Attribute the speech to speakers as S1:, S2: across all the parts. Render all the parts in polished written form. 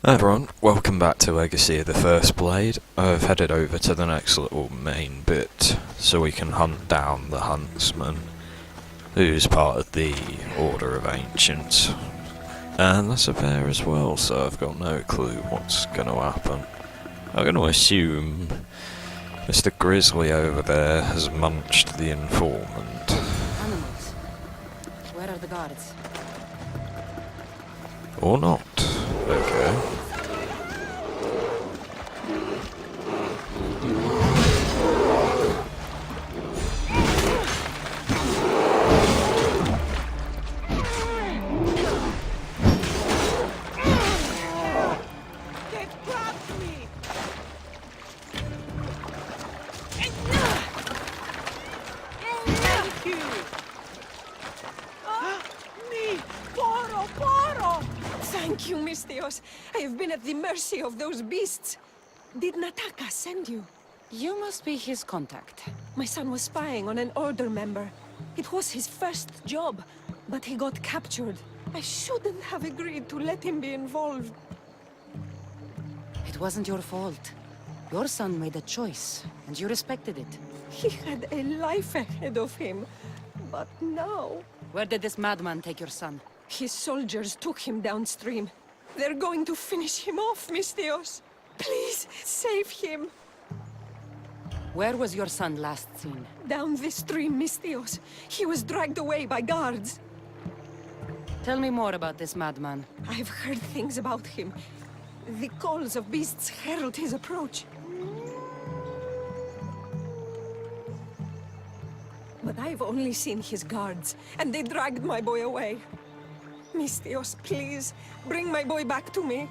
S1: Hi everyone, welcome back to Legacy of the First Blade. I've headed over to the next little main bit so we can hunt down the Huntsman, who's part of the Order of Ancients. And that's a bear as well, so I've got no clue what's going to happen. I'm going to assume Mr. Grizzly over there has munched the informant.
S2: Animals. Where are the guards?
S1: Or not. Okay.
S3: Thank you, Misthios. I have been at the mercy of those beasts. Did Nataka send you?
S2: You must be his contact.
S3: My son was spying on an Order member. It was his first job, but he got captured. I shouldn't have agreed to let him be involved.
S2: It wasn't your fault. Your son made a choice, and you respected it.
S3: He had a life ahead of him. But now...
S2: Where did this madman take your son?
S3: His soldiers took him downstream. They're going to finish him off, Misthios. Please, save him.
S2: Where was your son last seen?
S3: Down this stream, Misthios. He was dragged away by guards.
S2: Tell me more about this madman.
S3: I've heard things about him. The calls of beasts herald his approach. But I've only seen his guards, and they dragged my boy away. Misthios, please, bring my boy back to me.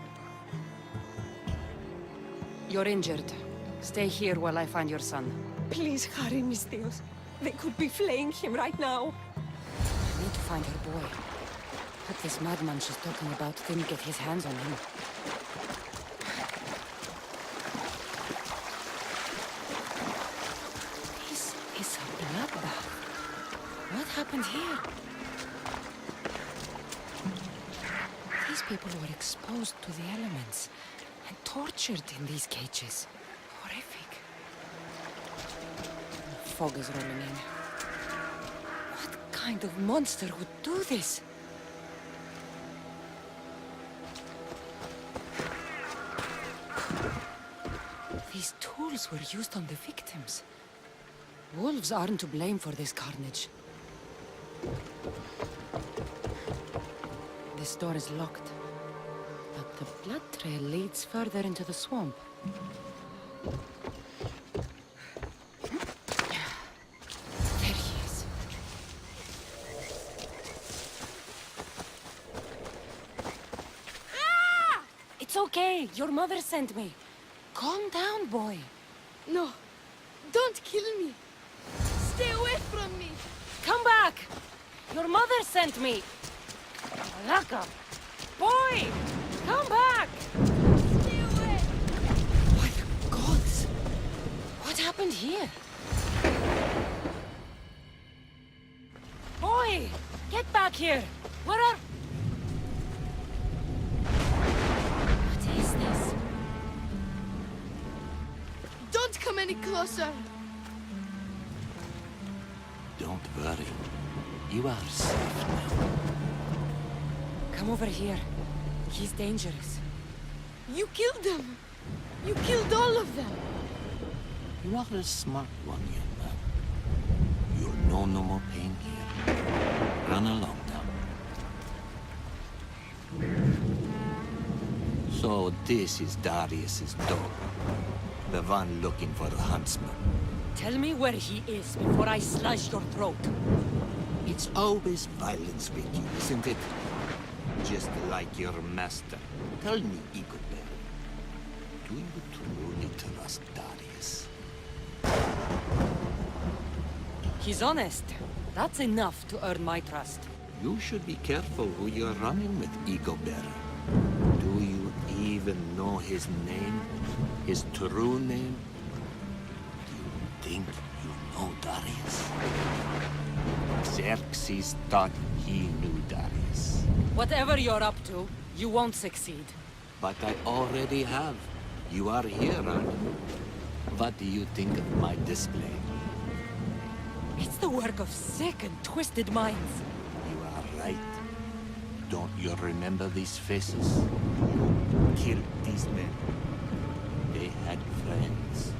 S2: You're injured. Stay here while I find your son.
S3: Please hurry, Misthios. They could be flaying him right now.
S2: I need to find her boy. Hope this madman she's talking about didn't get his hands on him. This is a bloodbath. What happened here? These people were exposed to the elements and tortured in these cages. Horrific. Fog is rolling in. What kind of monster would do this? These tools were used on the victims. Wolves aren't to blame for this carnage. This door is locked, but the blood trail leads further into the swamp. There he is. Ah! It's okay. Your mother sent me. Calm down, boy.
S4: No, don't kill me. Stay away from me.
S2: Come back. Your mother sent me. Laka! Boy! Come back!
S4: Stay away.
S2: By the gods! What happened here? Boy! Get back here! What are... What is this?
S4: Don't come any closer.
S5: Don't worry. You are safe now.
S2: Come over here. He's dangerous.
S4: You killed them. You killed all of them.
S5: You are a smart one, young man. You'll know no more pain here. Run along now. So this is Darius's dog. The one looking for the Huntsman.
S2: Tell me where he is before I slash your throat.
S5: It's always violence with you, isn't it? Just like your master. Tell me, Igobert, do you truly trust Darius?
S2: He's honest. That's enough to earn my trust.
S5: You should be careful who you're running with, Igobert. Do you even know his name? His true name? Do you think you know Darius? Xerxes thought he knew Darius.
S2: Whatever you're up to, you won't succeed.
S5: But I already have. You are here, aren't you? What do you think of my display?
S2: It's the work of sick and twisted minds.
S5: You are right. Don't you remember these faces? You killed these men. They had friends,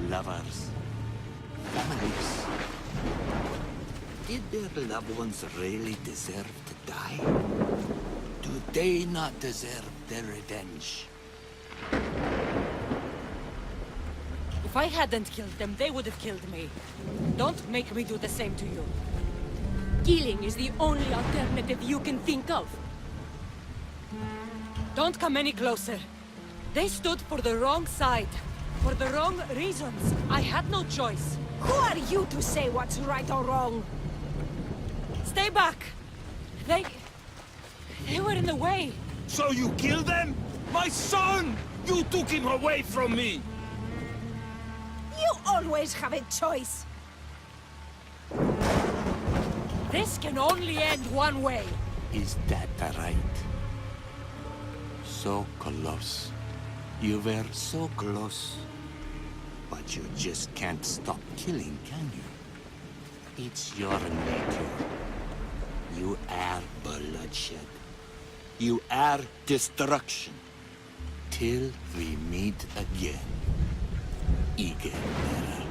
S5: lovers, families. Did their loved ones really deserve to die? Do they not deserve their revenge?
S2: If I hadn't killed them, they would have killed me. Don't make me do the same to you. Killing is the only alternative you can think of. Don't come any closer. They stood for the wrong side. For the wrong reasons. I had no choice.
S3: Who are you to say what's right or wrong?
S2: Stay back! They were in the way.
S6: So you killed them? My son! You took him away from me!
S3: You always have a choice.
S2: This can only end one way.
S5: Is that right? So close. You were so close. But you just can't stop killing, can you? It's your nature. You are bloodshed. You are destruction. Till we meet again. Igebera.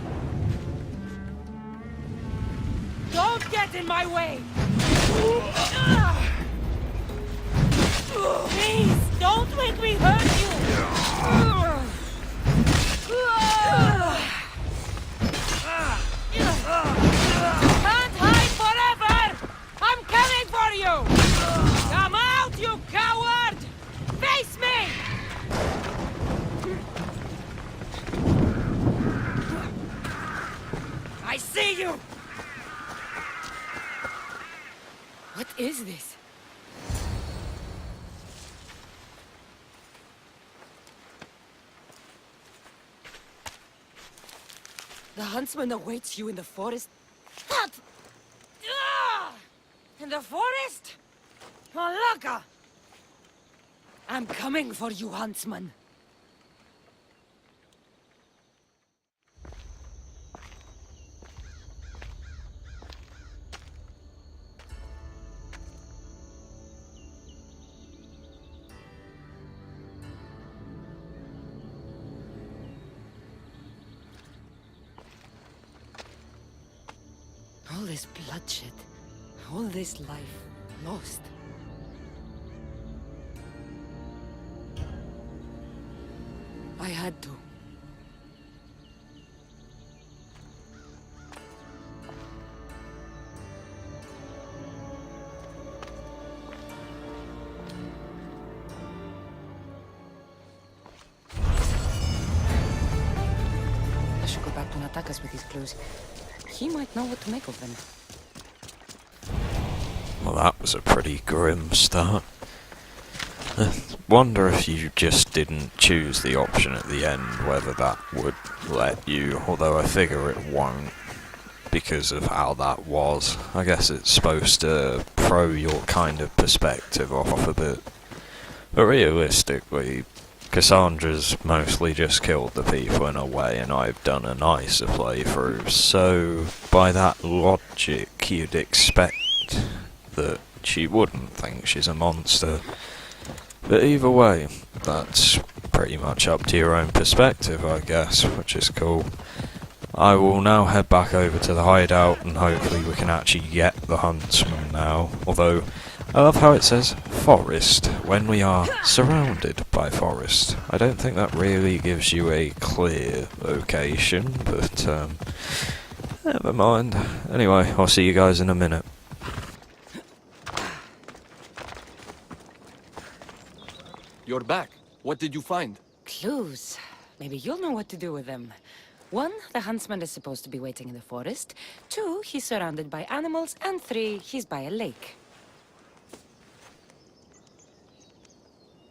S2: Don't get in my way! Please, don't make me hurt you! Can't hide forever! I'm coming for you! Come out, you coward! Face me! I see you! What is this? The huntsman awaits you in the forest. What? In the forest? Malaka! I'm coming for you, huntsman. All this bloodshed, all this life lost. I had to. I should go back to Natakas with these clues. He might know what to make of them.
S1: Well, that was a pretty grim start. I wonder if you just didn't choose the option at the end, whether that would let you, although I figure it won't, because of how that was. I guess it's supposed to throw your kind of perspective off a bit. But realistically, Kassandra's mostly just killed the people in a way, and I've done a nicer playthrough, so by that logic you'd expect that she wouldn't think she's a monster. But either way, that's pretty much up to your own perspective, I guess, which is cool. I will now head back over to the hideout, and hopefully we can actually get the huntsman now, although I love how it says forest when we are surrounded by forest. I don't think that really gives you a clear location, but never mind. Anyway, I'll see you guys in a minute.
S6: You're back. What did you find?
S2: Clues. Maybe you'll know what to do with them. 1, the huntsman is supposed to be waiting in the forest. 2, he's surrounded by animals. And 3, he's by a lake.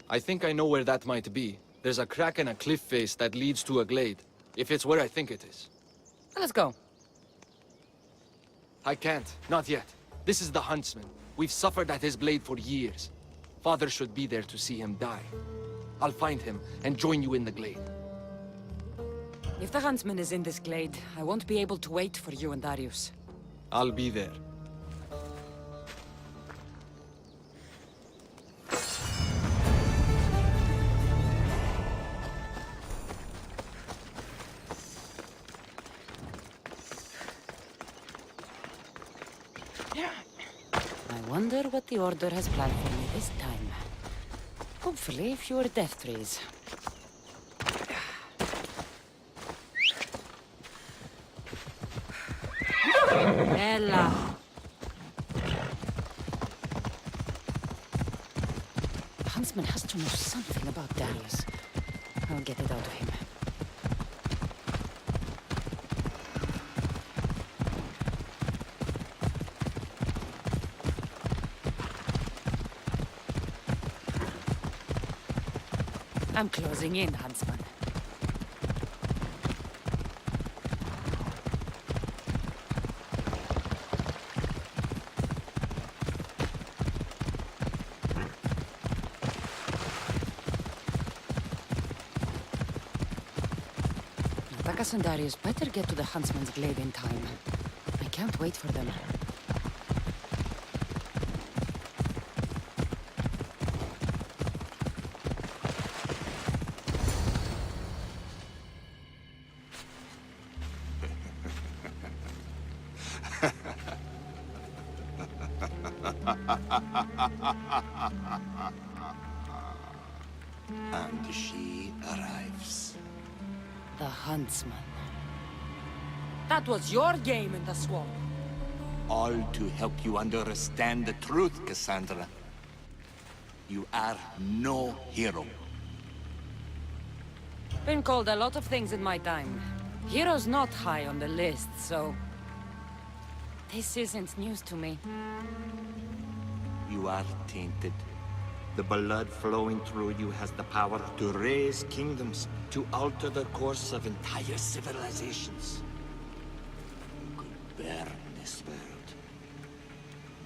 S6: I think I know where that might be. There's a crack in a cliff face that leads to a glade. If it's where I think it is.
S2: Let's go.
S6: I can't. Not yet. This is the Huntsman. We've suffered at his blade for years. Father should be there to see him die. I'll find him and join you in the glade.
S2: If the Huntsman is in this glade, I won't be able to wait for you and Darius.
S6: I'll be there.
S2: I wonder what the Order has planned for me this time. Hopefully, fewer death trees. Ella! The Huntsman has to know something about Darius. I'll get it out of him. I'm closing in, Huntsman. Leonidas and Darius better get to the Huntsman's glade in time. I can't wait for them.
S5: And she arrives.
S2: The Huntsman. That was your game in the swamp.
S5: All to help you understand the truth, Kassandra. You are no hero.
S2: Been called a lot of things in my time. Hero's not high on the list, so... This isn't news to me.
S5: You are tainted. The blood flowing through you has the power to raise kingdoms, to alter the course of entire civilizations. You could burn this world.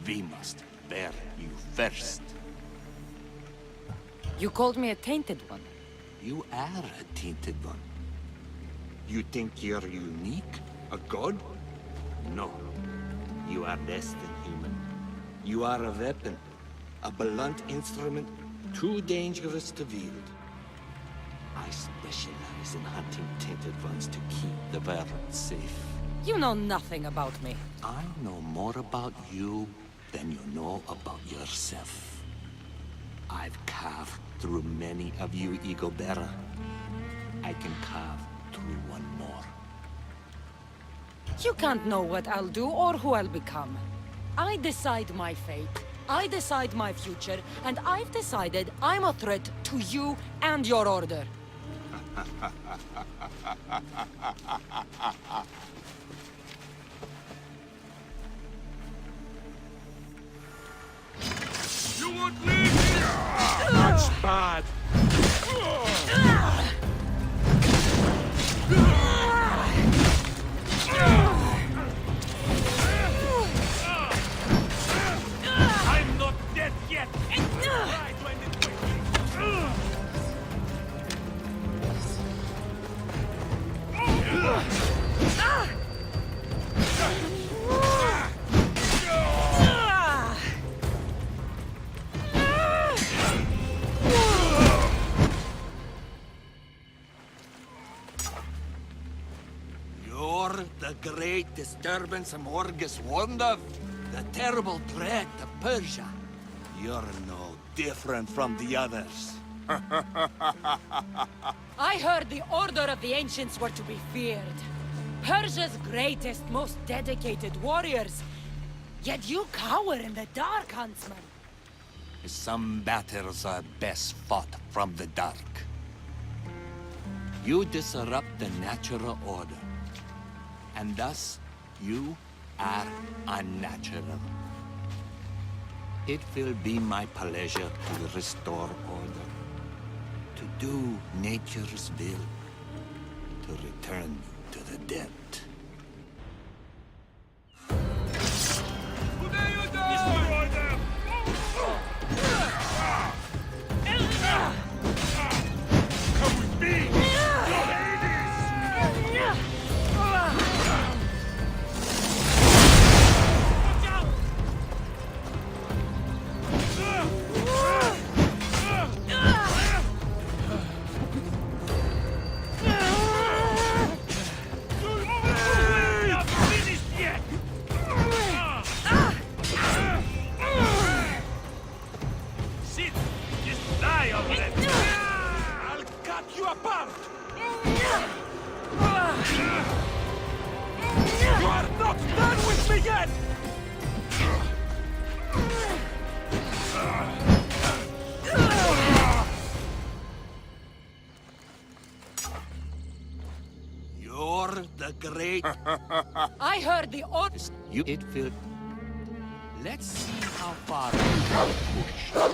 S5: We must burn you first.
S2: You called me a tainted one.
S5: You are a tainted one. You think you're unique? A god? No. You are less than human. You are a weapon. A blunt instrument too dangerous to wield. I specialize in hunting tainted ones to keep the world safe.
S2: You know nothing about me.
S5: I know more about you than you know about yourself. I've carved through many of you, ego-bearer. I can carve through one more.
S2: You can't know what I'll do or who I'll become. I decide my fate. I decide my future, and I've decided I'm a threat to you and your order.
S5: You won't leave here! That's bad! I'm not dead yet! Try to end it quickly! You're the great disturbance Morgus warned of. The terrible threat of Persia. You're no different from the others.
S2: I heard the order of the ancients were to be feared. Persia's greatest, most dedicated warriors. Yet you cower in the dark, Huntsman.
S5: Some battles are best fought from the dark. You disrupt the natural order. And thus, you are unnatural. It will be my pleasure to restore order. To do nature's will. To return you to the dead. Destroy them!
S7: not done with me yet!
S5: You're the great...
S2: I heard the order.
S5: You... It will... Let's see how far you can push.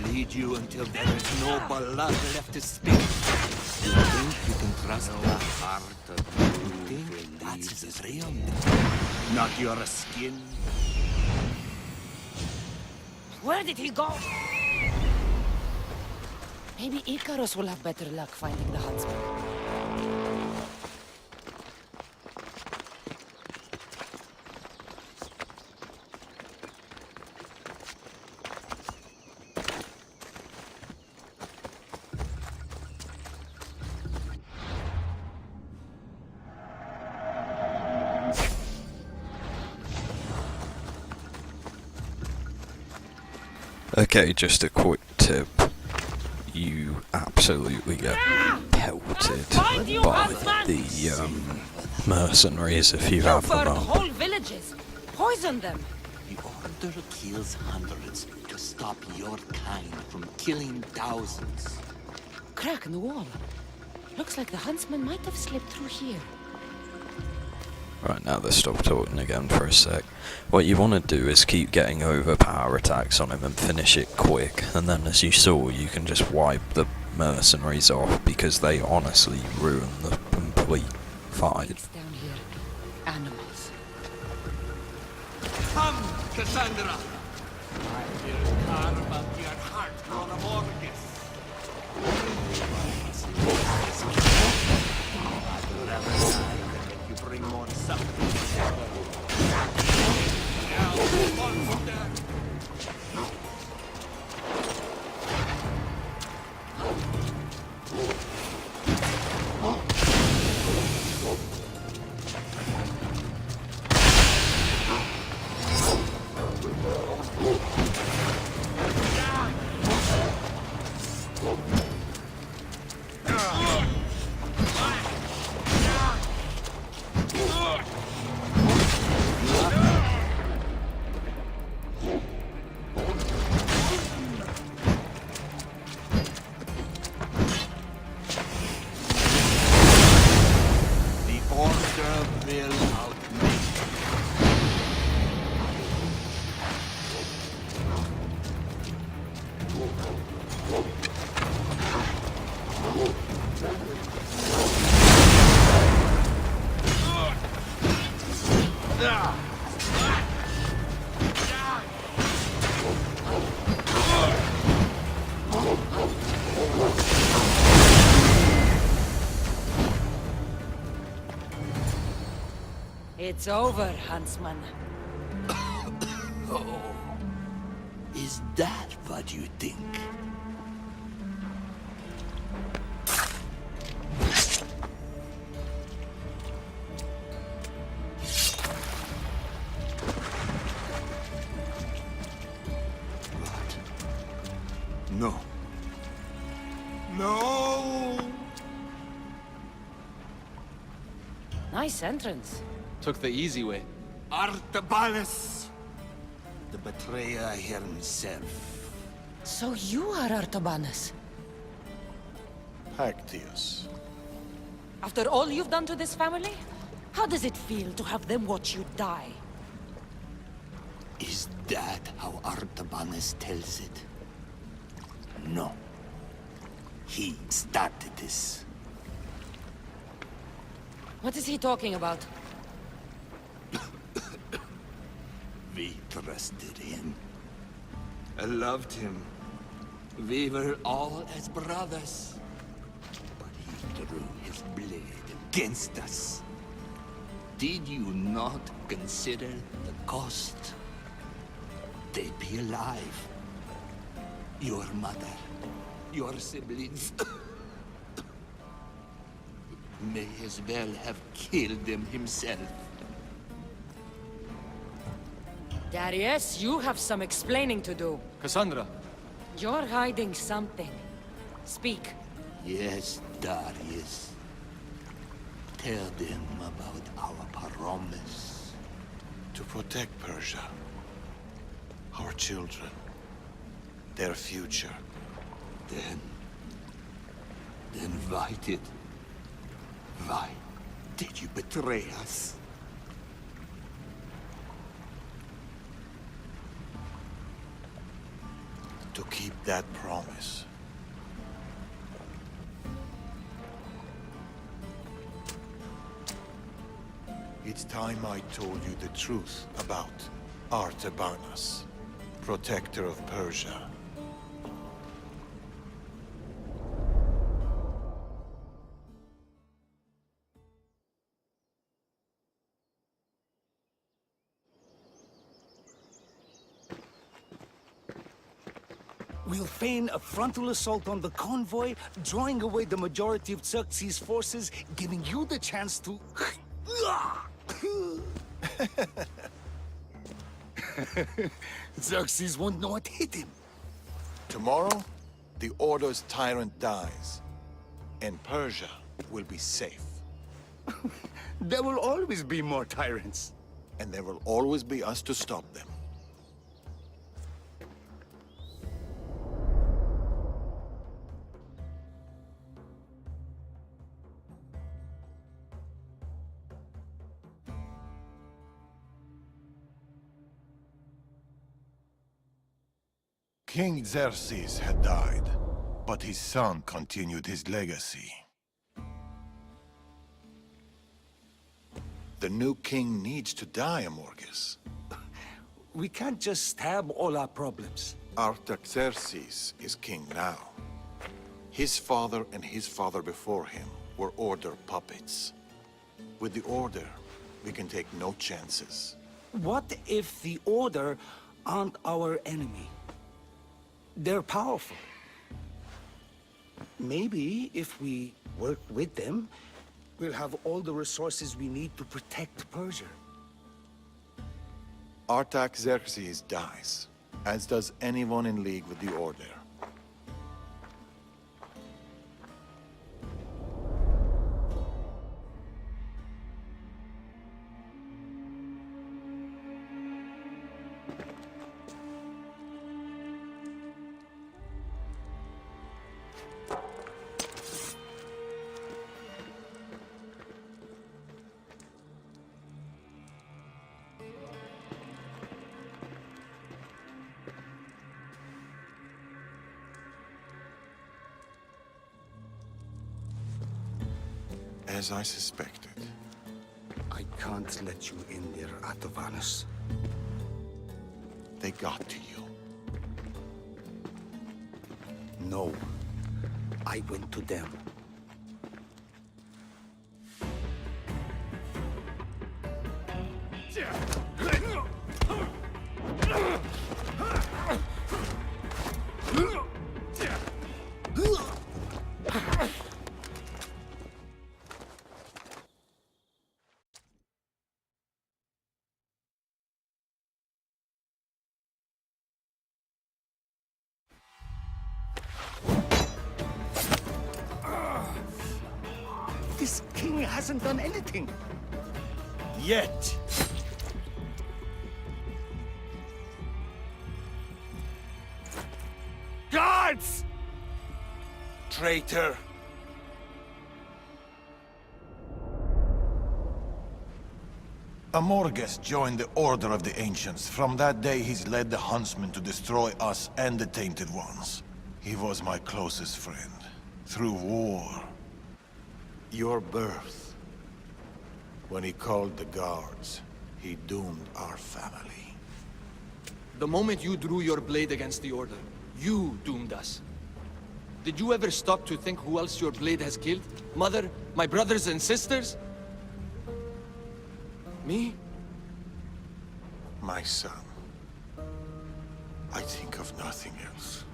S5: Lead you until there is no blood left to spill. You think you can trust the heart of you? Think that's the real, not your skin.
S2: Where did he go? Maybe Icarus will have better luck finding the Huntsman.
S1: Okay, just a quick tip. You absolutely get pelted by the mercenaries if you have them
S2: Burned
S1: up.
S2: whole villages. Poison them.
S5: The Order kills hundreds to stop your kind from killing thousands.
S2: Crack in the wall. Looks like the Huntsman might have slipped through here.
S1: Right, now they stop talking again for a sec. What you want to do is keep getting overpower attacks on him and finish it quick, and then as you saw, you can just wipe the mercenaries off because they honestly ruin the complete fight.
S2: It's down here. Animals.
S5: Come, Kassandra! I will carve out your heart on a mortgage. I'd rather die than let you bring more suffering. Now, monster!
S2: It's over, Huntsman.
S5: Oh, is that what you think? What? No. No!
S2: Nice entrance.
S6: Took the easy way.
S5: Artabanus! The betrayer himself.
S2: So you are Artabanus.
S8: Actius.
S2: After all you've done to this family? How does it feel to have them watch you die?
S5: Is that how Artabanus tells it? No. He started this.
S2: What is he talking about?
S5: We trusted him. I loved him. We were all as brothers. But he drew his blade against us. Did you not consider the cost? They'd be alive. Your mother, your siblings. may as well have killed them himself.
S2: Darius, you have some explaining to do.
S6: Kassandra,
S2: You're hiding something. Speak.
S5: Yes, Darius. Tell them about our promise.
S7: To protect Persia. Our children. Their future.
S5: Then why did you betray us?
S7: To keep that promise. It's time I told you the truth about Artabanas, protector of Persia.
S8: We'll feign a frontal assault on the convoy, drawing away the majority of Xerxes' forces, giving you the chance to... Xerxes won't know what hit him.
S7: Tomorrow, the Order's tyrant dies, and Persia will be safe.
S8: There will always be more tyrants.
S7: And there will always be us to stop them. King Xerxes had died, but his son continued his legacy. The new king needs to die, Amorges.
S8: We can't just stab all our problems.
S7: Artaxerxes is king now. His father and his father before him were Order puppets. With the Order, we can take no chances.
S8: What if the Order aren't our enemy? They're powerful. Maybe if we work with them, we'll have all the resources we need to protect Persia.
S7: Artaxerxes dies, as does anyone in league with the Order. As I suspected.
S8: I can't let you in there, Artabanas.
S7: They got to you.
S8: No. I went to them. This king hasn't done anything. Yet. Guards!
S7: Traitor! Amorges joined the Order of the Ancients. From that day, he's led the Huntsman to destroy us and the Tainted Ones. He was my closest friend. Through war. Your birth. When he called the guards, he doomed our family.
S6: the moment you drew your blade against the Order, you doomed us. Did you ever stop to think who else your blade has killed? Mother? My brothers and sisters? Me?
S7: My son. I think of nothing else.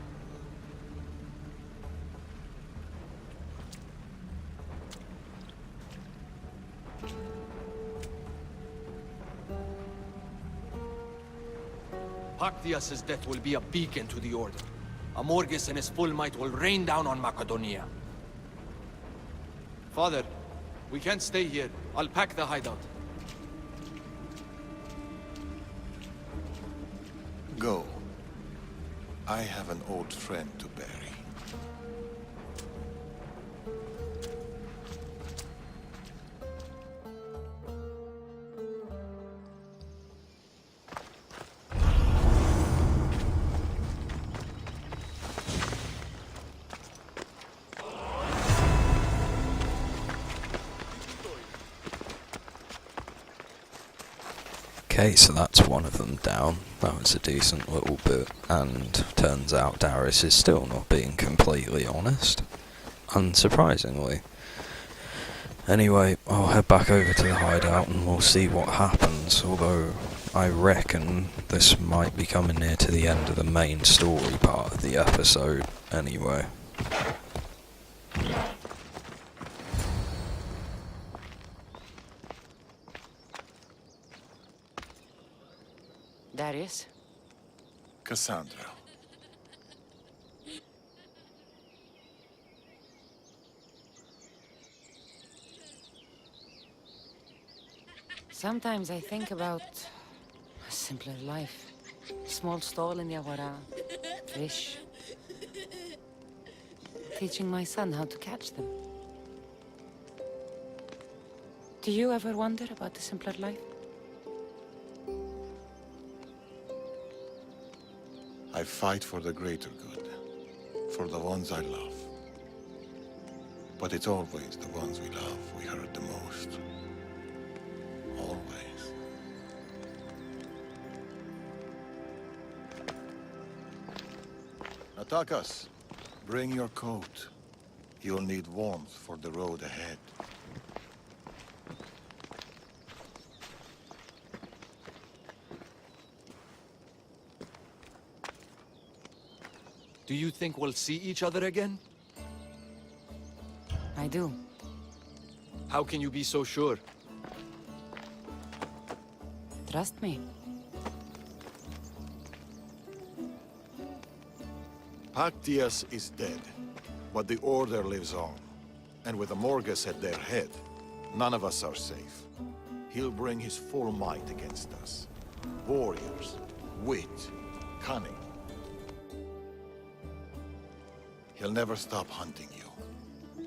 S6: Pactius' death will be a beacon to the Order. Amorges in his full might will rain down on Macedonia. Father, we can't stay here. I'll pack the hideout.
S7: Go. I have an old friend to bury.
S1: Okay, so that's one of them down. That was a decent little bit, and turns out Darius is still not being completely honest. Unsurprisingly. Anyway, I'll head back over to the hideout and we'll see what happens, although I reckon this might be coming near to the end of the main story part of the episode anyway.
S2: Darius?
S7: Kassandra.
S2: Sometimes I think about a simpler life. Small stall in Yawara, fish. Teaching my son how to catch them. Do you ever wonder about the simpler life?
S7: I fight for the greater good, for the ones I love. But it's always the ones we love we hurt the most. Always. Attack us. Bring your coat. You'll need warmth for the road ahead.
S6: Do you think we'll see each other again?
S2: I do.
S6: How can you be so sure?
S2: Trust me.
S7: Pactius is dead, but the Order lives on. And with Amorges at their head, none of us are safe. He'll bring his full might against us. Warriors, wit, cunning. He'll never stop hunting you.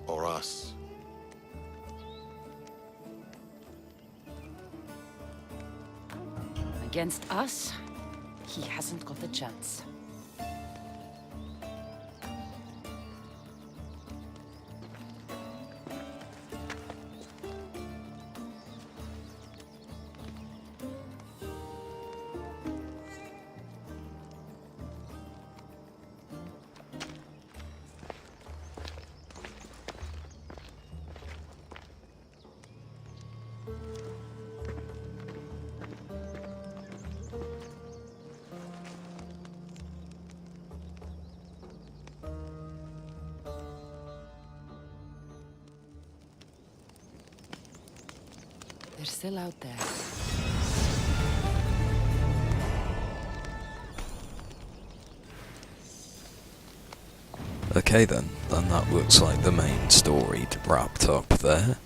S7: Or us.
S2: Against us, he hasn't got a chance. They're still out there.
S1: Okay then that looks like the main story wrapped up there.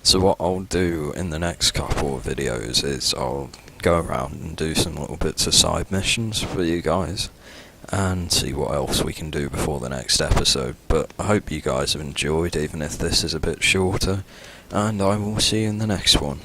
S1: So what I'll do in the next couple of videos is I'll go around and do some little bits of side missions for you guys and see what else we can do before the next episode. But I hope you guys have enjoyed, even if this is a bit shorter, and I will see you in the next one.